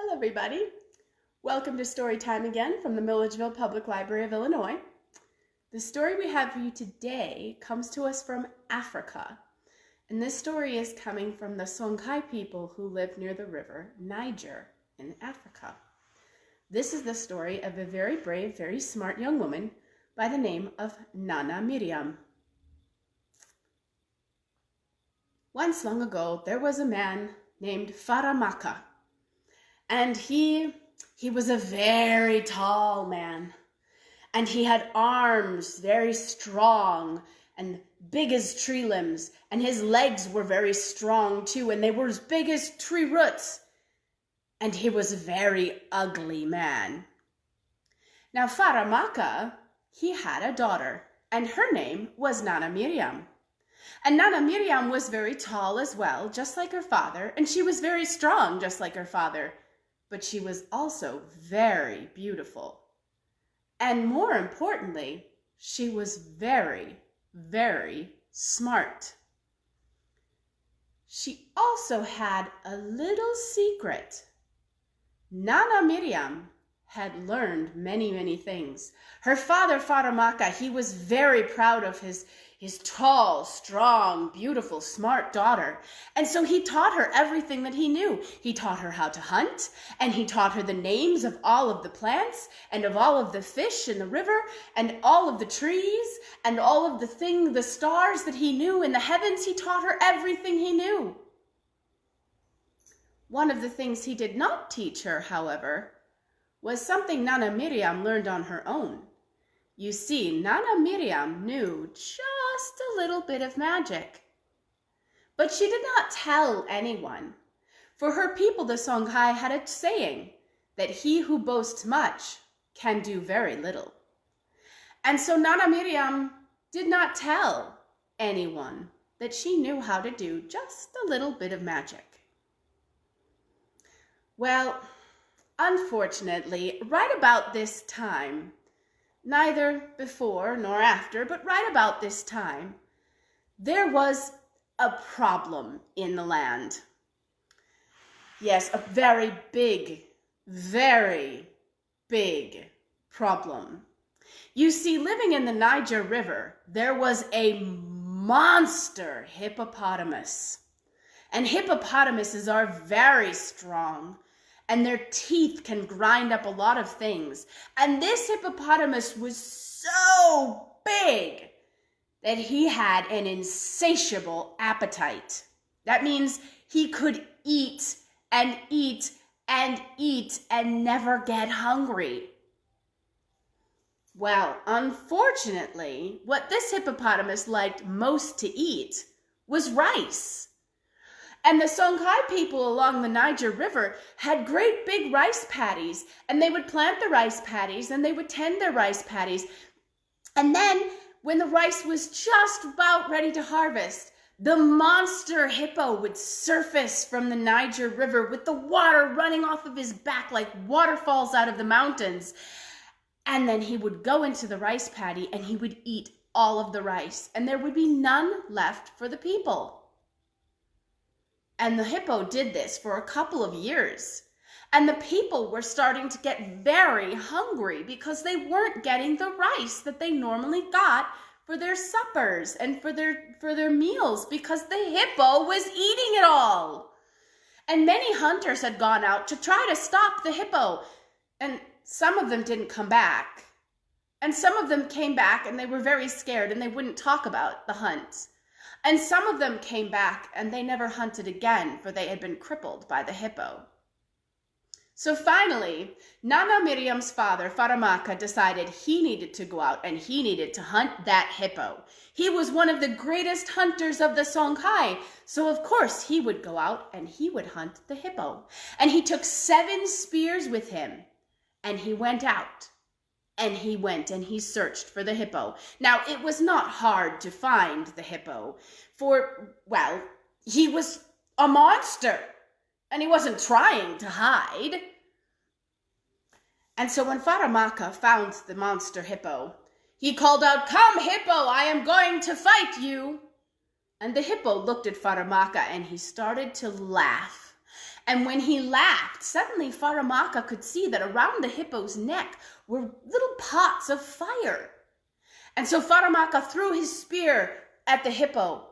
Hello everybody. Welcome to Story Time again from the Milledgeville Public Library of Illinois. The story we have for you today comes to us from Africa. And this story is coming from the Songhai people who live near the river Niger in Africa. This is the story of a very brave, very smart young woman by the name of Nana Miriam. Once long ago, there was a man named Faramaka. And he was a very tall man, and he had arms very strong and big as tree limbs, and his legs were very strong too, and they were as big as tree roots. And he was a very ugly man. Now Faramaka, he had a daughter, and her name was Nana Miriam. And Nana Miriam was very tall as well, just like her father, and she was very strong, just like her father. But she was also very beautiful. And more importantly, she was very, very smart. She also had a little secret. Nana Miriam had learned many, many things. Her father, Faramaka, he was very proud of his tall, strong, beautiful, smart daughter. And so he taught her everything that he knew. He taught her how to hunt, and he taught her the names of all of the plants, and of all of the fish in the river, and all of the trees, and all of the stars that he knew in the heavens. He taught her everything he knew. One of the things he did not teach her, however, was something Nana Miriam learned on her own. You see, Nana Miriam knew just a little bit of magic. But she did not tell anyone. For her people, the Songhai, had a saying that he who boasts much can do very little. And so Nana Miriam did not tell anyone that she knew how to do just a little bit of magic. Well, unfortunately, right about this time, neither before nor after, but right about this time, there was a problem in the land. Yes, a very big problem. You see, living in the Niger River, there was a monster hippopotamus. And hippopotamuses are very strong, and their teeth can grind up a lot of things. And this hippopotamus was so big that he had an insatiable appetite. That means he could eat and eat and eat and never get hungry. Well, unfortunately, what this hippopotamus liked most to eat was rice. And the Songhai people along the Niger River had great big rice paddies, and they would plant the rice paddies, and they would tend their rice paddies. And then, when the rice was just about ready to harvest, the monster hippo would surface from the Niger River with the water running off of his back like waterfalls out of the mountains. And then he would go into the rice paddy, and he would eat all of the rice, and there would be none left for the people. And the hippo did this for a couple of years. And the people were starting to get very hungry because they weren't getting the rice that they normally got for their suppers and for their meals, because the hippo was eating it all. And many hunters had gone out to try to stop the hippo. And some of them didn't come back. And some of them came back and they were very scared and they wouldn't talk about the hunt. And some of them came back and they never hunted again, for they had been crippled by the hippo. So finally, Nana Miriam's father, Faramaka, decided he needed to go out and he needed to hunt that hippo. He was one of the greatest hunters of the Songhai, so of course he would go out and he would hunt the hippo. And he took 7 spears with him, and he went out. And he went and he searched for the hippo. Now, it was not hard to find the hippo, for, well, he was a monster, and he wasn't trying to hide. And so when Faramaka found the monster hippo, he called out, "Come, hippo, I am going to fight you." And the hippo looked at Faramaka, and he started to laugh. And when he laughed, suddenly Faramaka could see that around the hippo's neck were little pots of fire. And so Faramaka threw his spear at the hippo.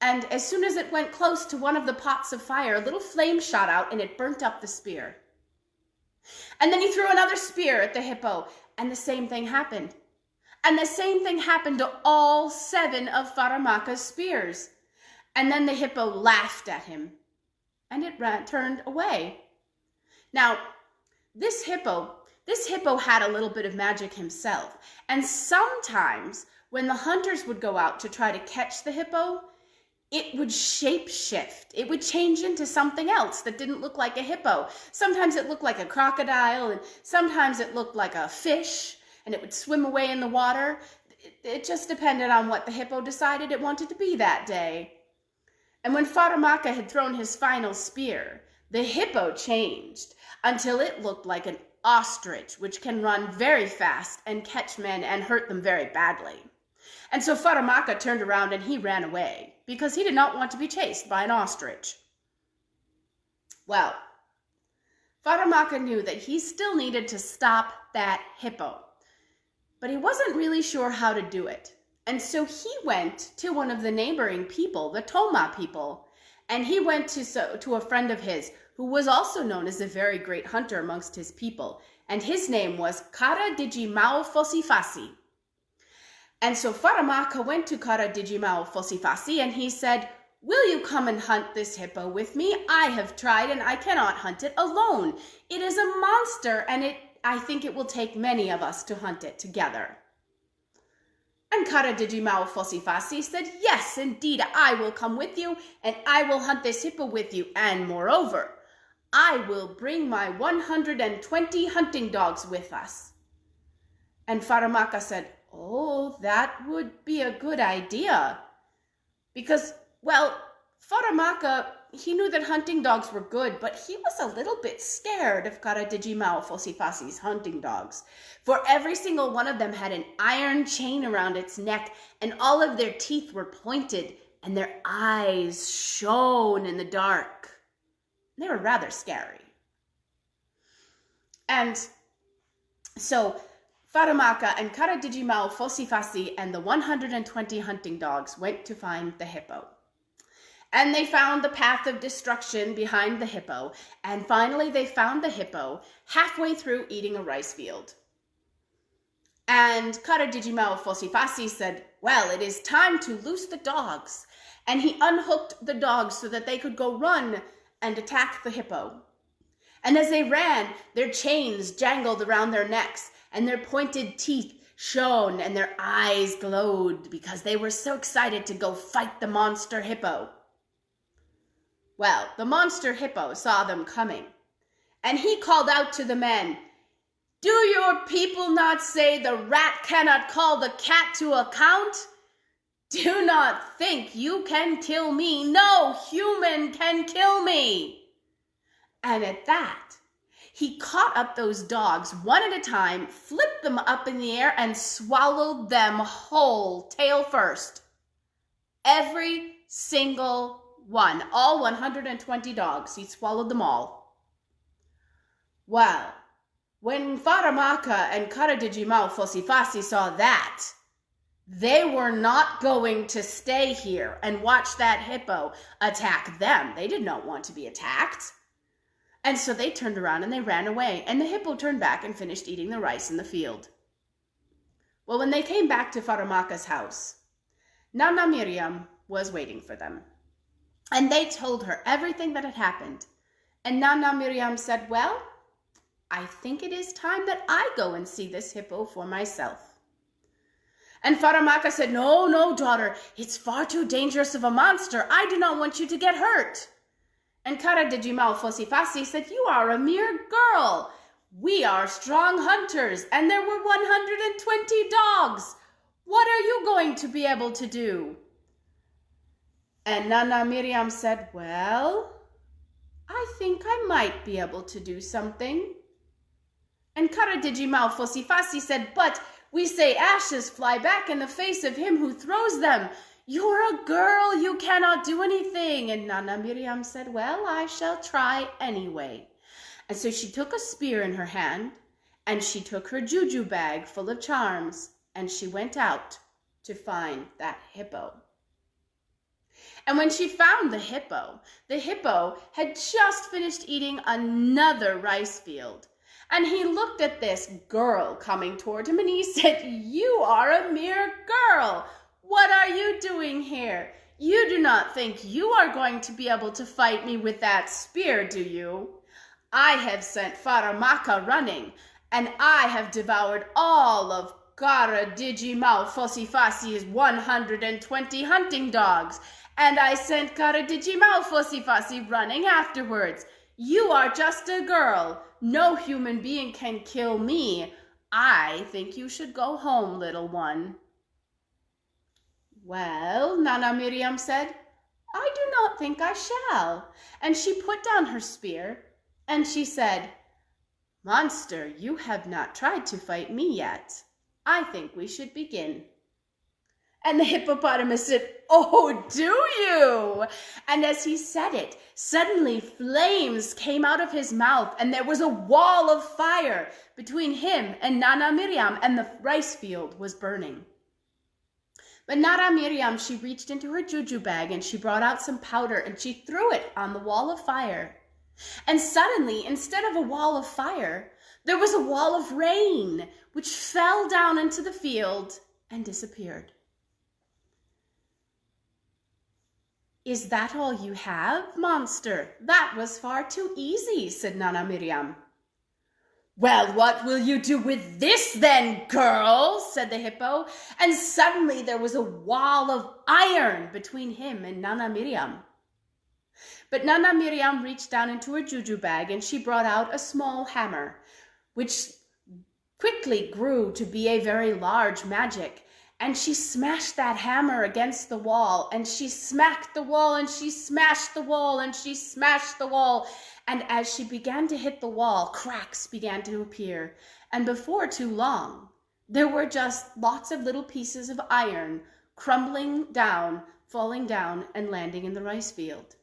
And as soon as it went close to one of the pots of fire, a little flame shot out and it burnt up the spear. And then he threw another spear at the hippo, and the same thing happened. And the same thing happened to all 7 of Faramaka's spears. And then the hippo laughed at him, and it turned away. Now, this hippo had a little bit of magic himself. And sometimes when the hunters would go out to try to catch the hippo, it would shape-shift. It would change into something else that didn't look like a hippo. Sometimes it looked like a crocodile, and sometimes it looked like a fish, and it would swim away in the water. It just depended on what the hippo decided it wanted to be that day. And when Faramaka had thrown his final spear, the hippo changed until it looked like an ostrich, which can run very fast and catch men and hurt them very badly. And so Faramaka turned around and he ran away because he did not want to be chased by an ostrich. Well, Faramaka knew that he still needed to stop that hippo, but he wasn't really sure how to do it. And so he went to one of the neighboring people, the Toma people, and he went to a friend of his who was also known as a very great hunter amongst his people, and his name was Kara Digimao Fosifasi. And so Faramaka went to Kara Digimao Fosifasi and he said, "Will you come and hunt this hippo with me? I have tried and I cannot hunt it alone. It is a monster and I think it will take many of us to hunt it together." And Kara Digimao Fosifasi said, "Yes, indeed, I will come with you and I will hunt this hippo with you. And moreover, I will bring my 120 hunting dogs with us." And Faramaka said, "Oh, that would be a good idea." Because, well, Faramaka, he knew that hunting dogs were good, but he was a little bit scared of Kara Digimao Fosifasi's hunting dogs. For every single one of them had an iron chain around its neck, and all of their teeth were pointed, and their eyes shone in the dark. They were rather scary. And so Faramaka and Kara Digimao Fosifasi and the 120 hunting dogs went to find the hippo. And they found the path of destruction behind the hippo, and finally they found the hippo halfway through eating a rice field. And Kara Digimao Fosifasi said, "Well, it is time to loose the dogs." And he unhooked the dogs so that they could go run and attack the hippo. And as they ran, their chains jangled around their necks, and their pointed teeth shone, and their eyes glowed because they were so excited to go fight the monster hippo. Well, the monster hippo saw them coming, and he called out to the men, "Do your people not say the rat cannot call the cat to account? Do not think you can kill me. No human can kill me." And at that, he caught up those dogs one at a time, flipped them up in the air, and swallowed them whole, tail first. Every single one, all 120 dogs, he swallowed them all. Well, when Faramaka and Kara Digimao Fosifasi saw that, they were not going to stay here and watch that hippo attack them. They did not want to be attacked. And so they turned around and they ran away, and the hippo turned back and finished eating the rice in the field. Well, when they came back to Faramaka's house, Nana Miriam was waiting for them. And they told her everything that had happened. And Nana Miriam said, "Well, I think it is time that I go and see this hippo for myself." And Faramaka said, "No, no, daughter, it's far too dangerous of a monster. I do not want you to get hurt." And Kara Digimao Fosifasi said, "You are a mere girl. We are strong hunters, and there were 120 dogs. What are you going to be able to do?" And Nana Miriam said, "Well, I think I might be able to do something." And Kara Digimao Fosifasi said, "But we say ashes fly back in the face of him who throws them. "You're a girl, you cannot do anything." And Nana Miriam said, "Well, I shall try anyway." And so she took a spear in her hand, and she took her juju bag full of charms, and she went out to find that hippo. And when she found the hippo had just finished eating another rice field. And he looked at this girl coming toward him and he said, "You are a mere girl. What are you doing here? You do not think you are going to be able to fight me with that spear, do you? I have sent Faramaka running, and I have devoured all of Kara Digimau Fossifasi's 120 hunting dogs, and I sent Kara Digimau Fossifasi running afterwards. You are just a girl. No human being can kill me. I think you should go home, little one." "Well," Nana Miriam said, "I do not think I shall." And she put down her spear, and she said, "Monster, you have not tried to fight me yet. I think we should begin." And the hippopotamus said, "Oh, do you?" And as he said it, suddenly flames came out of his mouth, and there was a wall of fire between him and Nana Miriam, and the rice field was burning. But Nana Miriam, she reached into her juju bag, and she brought out some powder, and she threw it on the wall of fire. And suddenly, instead of a wall of fire, there was a wall of rain, which fell down into the field and disappeared. "Is that all you have, monster? That was far too easy," said Nana Miriam. "Well, what will you do with this then, girl?" said the hippo. And suddenly there was a wall of iron between him and Nana Miriam. But Nana Miriam reached down into her juju bag, and she brought out a small hammer, which quickly grew to be a very large magic. And she smashed that hammer against the wall, and she smacked the wall, and she smashed the wall, and she smashed the wall. And as she began to hit the wall, cracks began to appear. And before too long, there were just lots of little pieces of iron crumbling down, falling down, and landing in the rice field.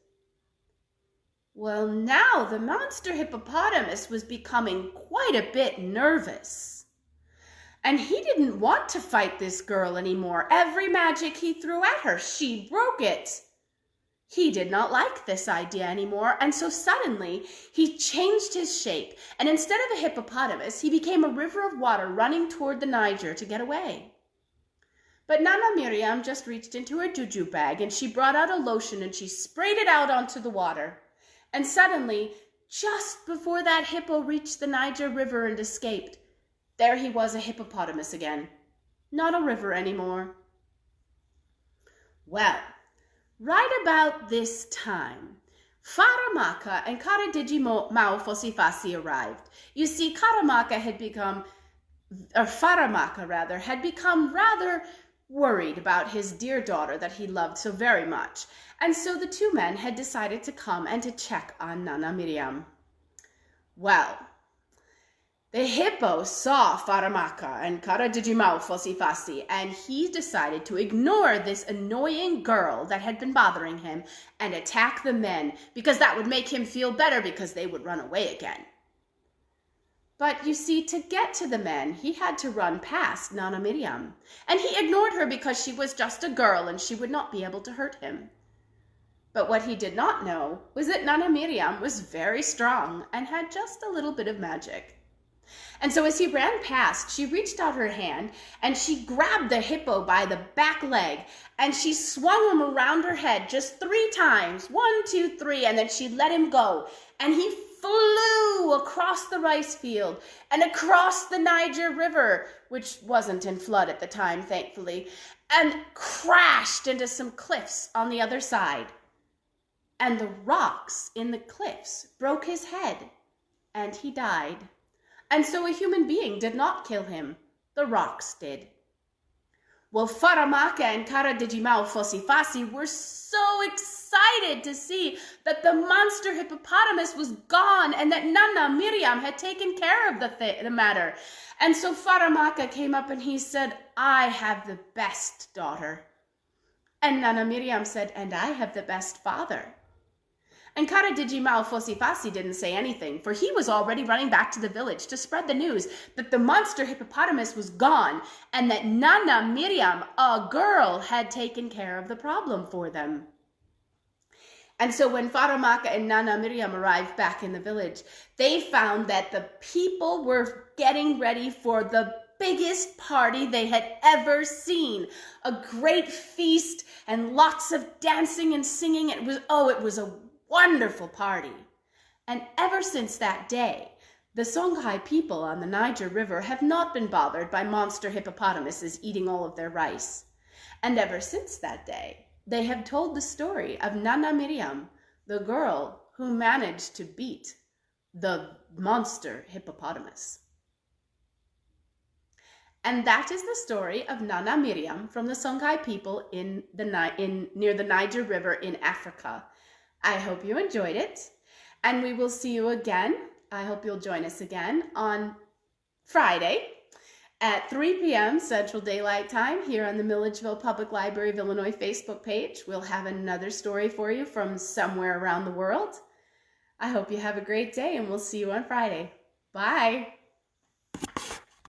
Well, now the monster hippopotamus was becoming quite a bit nervous. And he didn't want to fight this girl anymore. Every magic he threw at her, she broke it. He did not like this idea anymore, and so suddenly he changed his shape, and instead of a hippopotamus, he became a river of water running toward the Niger to get away. But Nana Miriam just reached into her juju bag, and she brought out a lotion, and she sprayed it out onto the water. And suddenly, just before that hippo reached the Niger River and escaped, there he was, a hippopotamus again, not a river anymore. Well, right about this time, Faramaka and Kara Digimau Fossifasi arrived. You see, Faramaka had become rather worried about his dear daughter that he loved so very much. And so the two men had decided to come and to check on Nana Miriam. Well, the hippo saw Faramaka and Kara Digimau Fossifasi, and he decided to ignore this annoying girl that had been bothering him and attack the men, because that would make him feel better because they would run away again. But you see, to get to the men, he had to run past Nana Miriam, and he ignored her because she was just a girl and she would not be able to hurt him. But what he did not know was that Nana Miriam was very strong and had just a little bit of magic. And so as he ran past, she reached out her hand and she grabbed the hippo by the back leg and she swung him around her head just 3 times. 1, 2, 3, and then she let him go. And he flew across the rice field and across the Niger River, which wasn't in flood at the time, thankfully, and crashed into some cliffs on the other side. And the rocks in the cliffs broke his head, and he died. And so a human being did not kill him. The rocks did. Well, Faramaka and Kara Digimau Fossifasi were so excited to see that the monster hippopotamus was gone and that Nana Miriam had taken care of the matter. And so Faramaka came up and he said, "I have the best daughter. And Nana Miriam said, and I have the best father. And Karadijimao Fosifasi didn't say anything, for he was already running back to the village to spread the news that the monster hippopotamus was gone and that Nana Miriam, a girl, had taken care of the problem for them. And so when Faramaka and Nana Miriam arrived back in the village, they found that the people were getting ready for the biggest party they had ever seen. A great feast and lots of dancing and singing. It was a wonderful party. And ever since that day, the Songhai people on the Niger River have not been bothered by monster hippopotamuses eating all of their rice. And ever since that day, they have told the story of Nana Miriam, the girl who managed to beat the monster hippopotamus. And that is the story of Nana Miriam from the Songhai people near the Niger River in Africa. I hope you enjoyed it, and we will see you again. I hope you'll join us again on Friday at 3 p.m. Central Daylight Time here on the Milledgeville Public Library of Illinois Facebook page. We'll have another story for you from somewhere around the world. I hope you have a great day, and we'll see you on Friday. Bye.